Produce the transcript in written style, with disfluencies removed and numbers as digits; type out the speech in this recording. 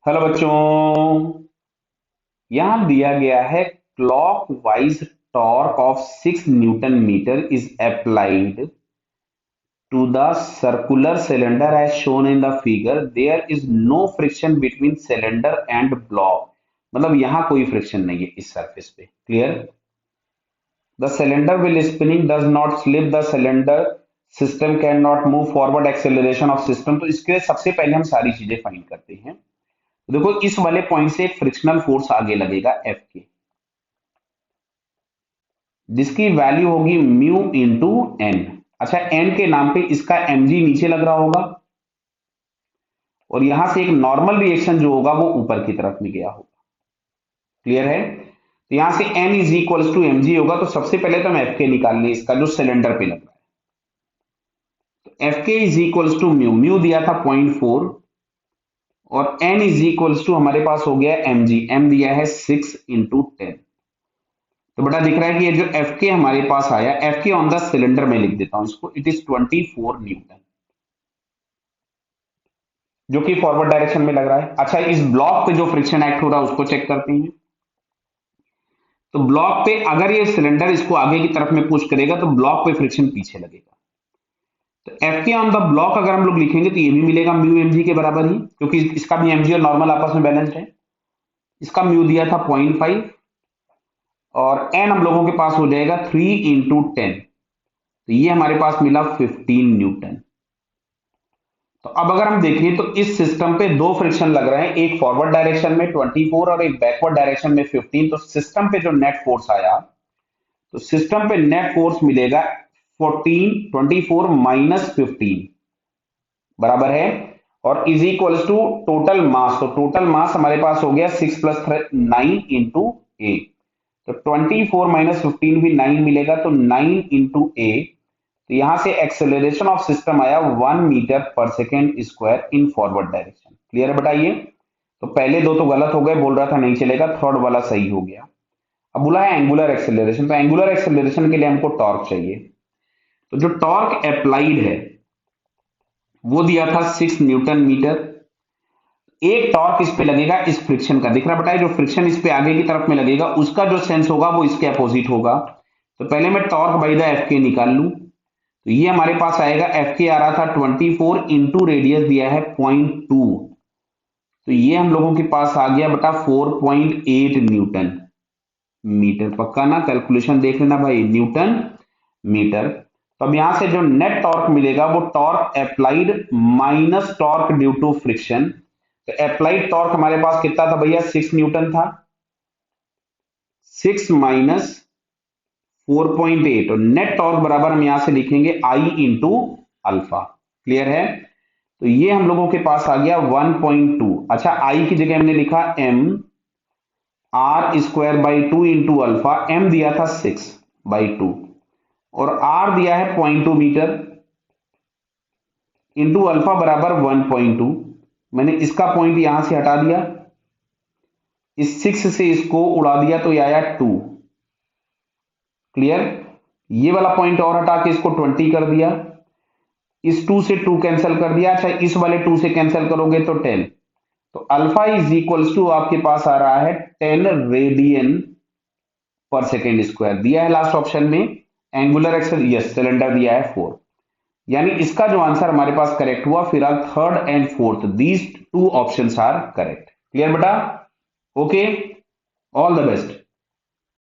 Hello बच्चों, यहां दिया गया है clockwise torque of 6 Newton metre is applied to the circular cylinder as shown in the figure. There is no friction between cylinder and block. मतलब यहां कोई friction नहीं है इस सरफेस पे। Clear? The cylinder will spinning does not slip the cylinder system can not move forward acceleration of system. तो इसके लिए सबसे पहले हम सारी चीजें फाइंड करते हैं। तो देखो, इस वाले पॉइंट से एक फ्रिक्शनल फोर्स आगे लगेगा एफ के, जिसकी वैल्यू होगी म्यू इंटू एन। अच्छा, एन के नाम पे इसका mg नीचे लग रहा होगा और यहां से एक नॉर्मल रिएक्शन जो होगा वो ऊपर की तरफ में गया होगा। क्लियर है? तो यहां से n is equal to mg होगा। तो सबसे पहले तो हम एफ के निकाल लें, इसका जो सिलेंडर पे लग रहा है। तो F K is equal to mu, mu दिया था 0.4 और n इज इक्वल टू हमारे पास हो गया mg, m दिया है 6 × 10। तो बेटा दिख रहा है कि ये जो एफ के हमारे पास आया, एफ के ऑन द सिलेंडर में लिख देता हूं इसको, इट इज 24 Newton, जो कि फॉरवर्ड डायरेक्शन में लग रहा है। अच्छा, इस ब्लॉक पे जो फ्रिक्शन एक्ट हो रहा है उसको चेक करते हैं। तो ब्लॉक पे अगर ये सिलेंडर इसको आगे की तरफ में पुश करेगा तो ब्लॉक पे फ्रिक्शन पीछे लगेगा। तो एफ के ऑन द ब्लॉक अगर हम लोग लिखेंगे तो ये भी मिलेगा म्यू एमजी के बराबर ही, क्योंकि इसका भी एमजी और नॉर्मल आपस में बैलेंस्ड है। इसका म्यू दिया था 0.5 और एन हम लोगों के पास हो जाएगा 3 × 10। तो ये हमारे पास मिला 15 Newton। तो अब अगर हम देखें तो इस सिस्टम पे दो फ्रिक्शन लग रहे हैं, एक फॉरवर्ड डायरेक्शन में 24 और एक बैकवर्ड डायरेक्शन में 15। तो सिस्टम पे जो नेट फोर्स आया, तो सिस्टम पे नेट फोर्स मिलेगा 24 माइनस 15 बराबर है, और is equal to total mass. तो टोटल मास हमारे पास हो गया 6 + 9 × ए। तो 24 माइनस 15 भी 9 मिलेगा, तो 9 × ए। तो यहां से एक्सेलरेशन ऑफ सिस्टम आया 1 metre per second square in forward direction. Clear है बेटा? ये तो पहले दो तो गलत हो गए, बोल रहा था नहीं चलेगा, थर्ड वाला सही हो गया। अब बोला है एंगुलर एक्सेलरेशन। तो एंगुलर एक्सेलरेशन के लिए हमको टॉर्क चाहिए। तो जो टॉर्क अप्लाइड है वो दिया था 6 Newton मीटर। एक टॉर्क इस पे लगेगा इस फ्रिक्शन का, दिख रहा बेटा? जो फ्रिक्शन इस पे आगे की तरफ में लगेगा उसका जो सेंस होगा वो इसके अपोजिट होगा। तो पहले मैं टॉर्क बाई द एफ के निकाल लूं। तो ये हमारे पास आएगा, एफ के आ रहा था 24 इंटू रेडियस दिया है 0.2। तो ये हम लोगों के पास आ गया बेटा 4.8 Newton मीटर। पक्का ना? कैलकुलेशन देख लेना भाई, Newton मीटर। तो अब यहां से जो नेट टॉर्क मिलेगा वो torque applied minus torque due to friction. तो अप्लाइड टॉर्क हमारे पास कितना था भैया? 6 Newton था। 6 माइनस 4.8 और नेट टॉर्क बराबर हम यहां से लिखेंगे आई इंटू अल्फा। क्लियर है? तो ये हम लोगों के पास आ गया 1.2। अच्छा, आई की जगह हमने लिखा m r²/2 into alpha. m दिया था 6/2 और r दिया है 0.2 मीटर इंटू अल्फा बराबर 1.2। मैंने इसका पॉइंट यहां से हटा दिया, इस 6 से इसको उड़ा दिया तो ये आया 2। क्लियर? ये वाला पॉइंट और हटा के इसको 20 कर दिया, इस 2 से 2 कैंसिल कर दिया। अच्छा, इस वाले 2 से कैंसिल करोगे तो 10। तो अल्फा इज इक्वल टू आपके पास आ रहा है 10 रेडियन/सेकेंड स्क्वायर दिया है लास्ट ऑप्शन में। एंगुलर एक्सल, यस, सिलेंडर दिया है 4। यानी इसका जो आंसर हमारे पास करेक्ट हुआ, फिलहाल third and fourth, these two options are correct. Clear बेटा? Okay, all the best.